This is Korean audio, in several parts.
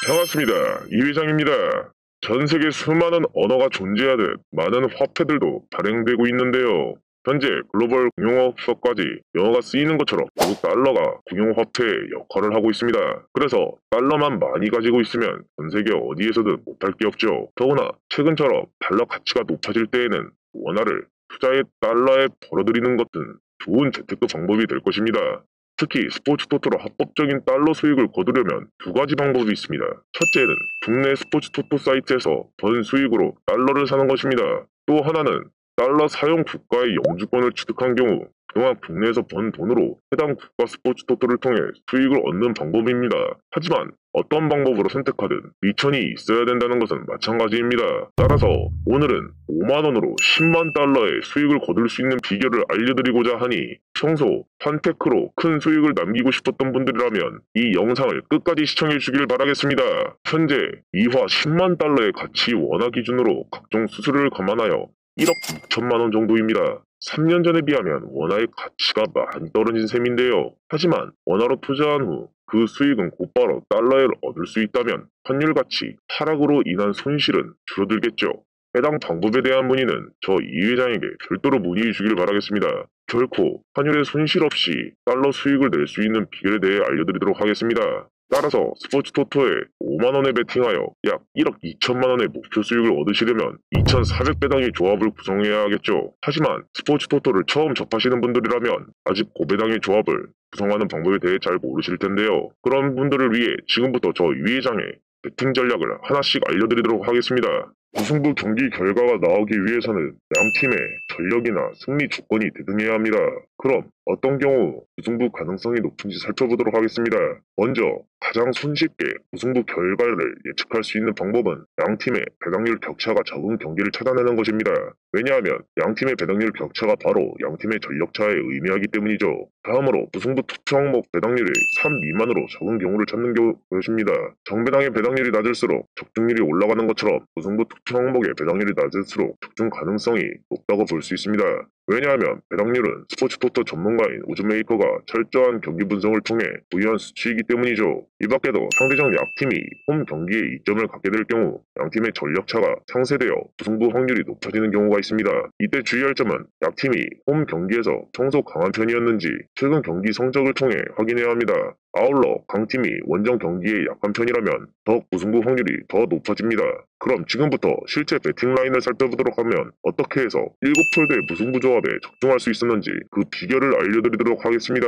반갑습니다. 이 회장입니다. 전 세계 수많은 언어가 존재하듯 많은 화폐들도 발행되고 있는데요. 현재 글로벌 금융업소까지 영어가 쓰이는 것처럼 미국 달러가 금융화폐의 역할을 하고 있습니다. 그래서 달러만 많이 가지고 있으면 전 세계 어디에서든 못할 게 없죠. 더구나 최근처럼 달러 가치가 높아질 때에는 원화를 투자의 달러에 벌어들이는 것은 좋은 재테크 방법이 될 것입니다. 특히 스포츠 토토로 합법적인 달러 수익을 거두려면 두 가지 방법이 있습니다. 첫째는 국내 스포츠 토토 사이트에서 번 수익으로 달러를 사는 것입니다. 또 하나는 달러 사용 국가의 영주권을 취득한 경우 그동안 국내에서 번 돈으로 해당 국가 스포츠 토토를 통해 수익을 얻는 방법입니다. 하지만 어떤 방법으로 선택하든 미천이 있어야 된다는 것은 마찬가지입니다. 따라서 오늘은 5만원으로 10만 달러의 수익을 거둘 수 있는 비결을 알려드리고자 하니 평소 판테크로 큰 수익을 남기고 싶었던 분들이라면 이 영상을 끝까지 시청해 주길 바라겠습니다. 현재 이화 10만 달러의 가치 원화 기준으로 각종 수수료를 감안하여 1억 6천만 원 정도입니다. 3년 전에 비하면 원화의 가치가 많이 떨어진 셈인데요. 하지만 원화로 투자한 후 그 수익은 곧바로 달러에 얻을 수 있다면 환율 가치 하락으로 인한 손실은 줄어들겠죠. 해당 방법에 대한 문의는 저 이 회장에게 별도로 문의해 주길 바라겠습니다. 결코 환율의 손실 없이 달러 수익을 낼 수 있는 비결에 대해 알려드리도록 하겠습니다. 따라서 스포츠 토토에 5만원에 베팅하여 약 1억 2천만원의 목표 수익을 얻으시려면 2,400배당의 조합을 구성해야 하겠죠. 하지만 스포츠 토토를 처음 접하시는 분들이라면 아직 고배당의 조합을 구성하는 방법에 대해 잘 모르실 텐데요. 그런 분들을 위해 지금부터 저 이 회장의 베팅 전략을 하나씩 알려드리도록 하겠습니다. 무승부 경기 결과가 나오기 위해서는 양팀의 전력이나 승리 조건이 대등해야 합니다. 그럼 어떤 경우 무승부 가능성이 높은지 살펴보도록 하겠습니다. 먼저 가장 손쉽게 무승부 결과를 예측할 수 있는 방법은 양팀의 배당률 격차가 적은 경기를 찾아내는 것입니다. 왜냐하면 양팀의 배당률 격차가 바로 양팀의 전력차에 의미하기 때문이죠. 다음으로 무승부 투표 항목 배당률이 3 미만으로 적은 경우를 찾는 것입니다. 정배당의 배당률이 낮을수록 적중률이 올라가는 것처럼 무승부 투표 항목의 배당률이 낮을수록 적중 가능성이 높다고 볼 수 있습니다. 왜냐하면 배당률은 스포츠 토토 전문가인 우즈메이커가 철저한 경기 분석을 통해 부여한 수치이기 때문이죠. 이 밖에도 상대적 약팀이 홈 경기에 이점을 갖게 될 경우 양팀의 전력차가 상쇄되어 무승부 확률이 높아지는 경우가 있습니다. 이때 주의할 점은 약팀이 홈 경기에서 평소 강한 편이었는지 최근 경기 성적을 통해 확인해야 합니다. 아울러 강팀이 원정 경기에 약한 편이라면 더욱 무승부 확률이 더 높아집니다. 그럼 지금부터 실제 배팅 라인을 살펴보도록 하면 어떻게 해서 7폴드의 무승부 조합에 적중할 수 있었는지 그 비결을 알려드리도록 하겠습니다.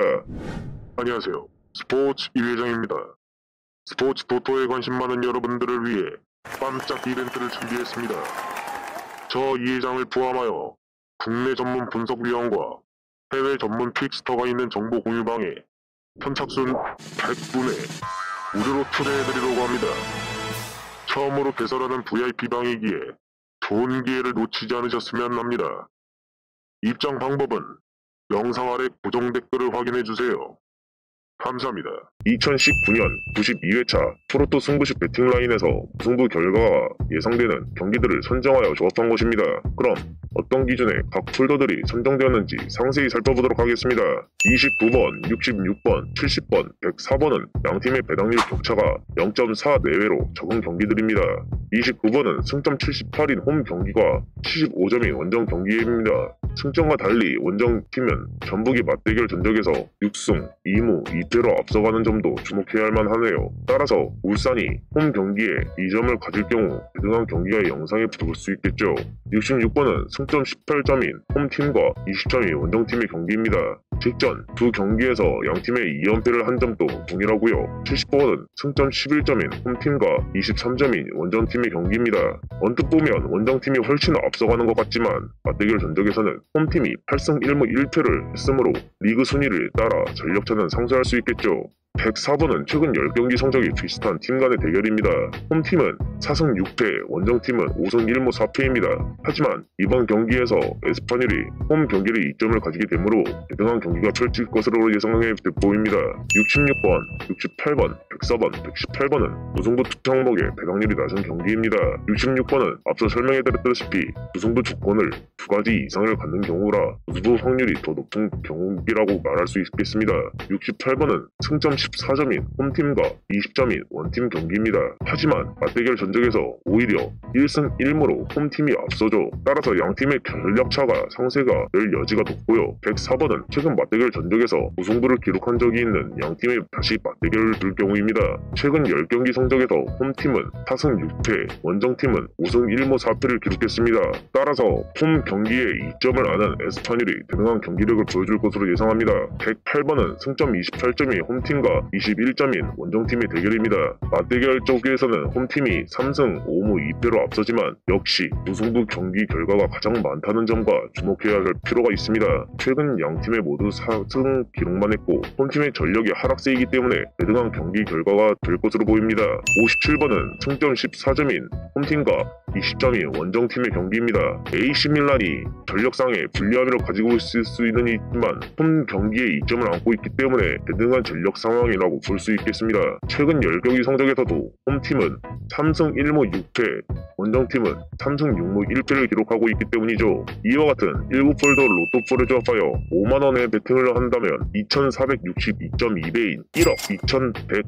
안녕하세요. 스포츠 이 회장입니다. 스포츠 토토에 관심 많은 여러분들을 위해 깜짝 이벤트를 준비했습니다. 저 이 회장을 포함하여 국내 전문 분석위원과 해외 전문 픽스터가 있는 정보 공유방에 선착순 100분에 무료로 초대해드리려고 합니다. 처음으로 개설하는 VIP방이기에 좋은 기회를 놓치지 않으셨으면 합니다. 입장 방법은 영상 아래 고정 댓글을 확인해주세요. 감사합니다. 2019년 92회차 프로토 승부식 배팅 라인에서 무승부 결과가 예상되는 경기들을 선정하여 조합한 것입니다. 그럼 어떤 기준에 각 폴더들이 선정되었는지 상세히 살펴보도록 하겠습니다. 29번, 66번, 70번, 104번은 양팀의 배당률 격차가 0.4 내외로 적은 경기들입니다. 29번은 승점 78인 홈 경기가 75점인 원정 경기입니다. 승점과 달리 원정팀은 전북이 맞대결 전적에서 6승, 2무, 2패로 앞서가는 점도 주목해야 할 만하네요. 따라서 울산이 홈 경기에 2점을 가질 경우 대등한 경기가 영상에 볼 수 있겠죠. 66번은 승점 18점인 홈팀과 20점인 원정팀의 경기입니다. 직전 두 경기에서 양팀의 2연패를 한 점도 동일하고요. 70번은 승점 11점인 홈팀과 23점인 원정팀의 경기입니다. 언뜻 보면 원정팀이 훨씬 앞서가는 것 같지만 맞대결 전적에서는 홈팀이 8승 1무 1패를 했으므로 리그 순위를 따라 전력차는 상쇄할 수 있겠죠. 104번은 최근 10경기 성적이 비슷한 팀 간의 대결입니다. 홈팀은 4승 6패, 원정팀은 5승 1무 4패입니다. 하지만 이번 경기에서 에스파뇰이 홈 경기를 2점을 가지게 되므로 대등한 경기가 펼칠 것으로 예상해 보입니다. 66번, 68번, 104번, 118번은 무승부 투표 항목의 배당률이 낮은 경기입니다. 66번은 앞서 설명해드렸다시피 무승부 조건을 두 가지 이상을 갖는 경우라 무승부 확률이 더 높은 경기라고 말할 수 있겠습니다. 68번은 승점 14점인 홈팀과 20점인 원팀 경기입니다. 하지만 맞대결 전적에서 오히려 1승 1무로 홈팀이 앞서죠. 따라서 양팀의 전력차가 상세가 될 여지가 높고요. 104번은 최근 맞대결 전적에서 무승부를 기록한 적이 있는 양팀이 다시 맞대결을 둘 경우입니다. 최근 10경기 성적에서 홈팀은 4승 6패, 원정팀은 5승 1무 4패를 기록했습니다. 따라서 홈 경기에 이점을 아는 에스파뇰이 대등한 경기력을 보여줄 것으로 예상합니다. 108번은 승점 28점이 홈팀과 21점인 원정팀의 대결입니다. 맞대결 쪽에서는 홈팀이 3승 5무 2패로 앞서지만 역시 무승부 경기 결과가 가장 많다는 점과 주목해야 할 필요가 있습니다. 최근 양팀의 모두 4승 기록만 했고 홈팀의 전력이 하락세이기 때문에 대등한 경기 결과가 될 것으로 보입니다. 57번은 승점 14점인 홈팀과 20점인 원정팀의 경기입니다. AC 밀란이 전력상의 불리함을 가지고 있을 수는 있지만 홈 경기에 이점을 안고 있기 때문에 대등한 전력 상황이라고 볼 수 있겠습니다. 최근 10경기 성적에서도 홈팀은 3승 1무 6패, 원정팀은 3승 6무 1패를 기록하고 있기 때문이죠. 이와 같은 1구폴더 로또폴을 조합하여 5만원의 베팅을 한다면 2462.2배인 1억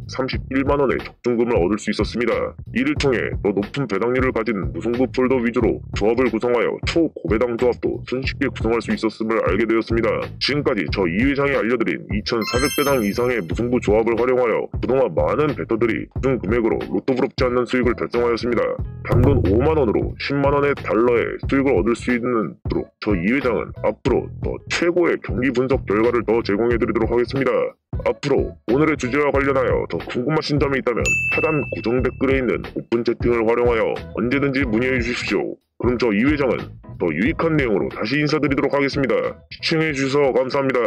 2131만원의 적중금을 얻을 수 있었습니다. 이를 통해 더 높은 배당률을 가진 무승부 폴더 위주로 조합을 구성하여 초고배당 조합도 손쉽게 구성할 수 있었음을 알게 되었습니다. 지금까지 저 이 회장이 알려드린 2400배당 이상의 무승부 조합을 활용하여 그동안 많은 베터들이 낮은 금액으로 로또 부럽지 않는 수익을 달성하였습니다. 단돈 5만원으로 10만원의 달러의 수익을 얻을 수 있도록 저 이 회장은 앞으로 더 최고의 경기 분석 결과를 더 제공해드리도록 하겠습니다. 앞으로 오늘의 주제와 관련하여 더 궁금하신 점이 있다면 하단 고정 댓글에 있는 오픈 채팅을 활용하여 언제든지 문의해 주십시오. 그럼 저 이 회장은 더 유익한 내용으로 다시 인사드리도록 하겠습니다. 시청해 주셔서 감사합니다.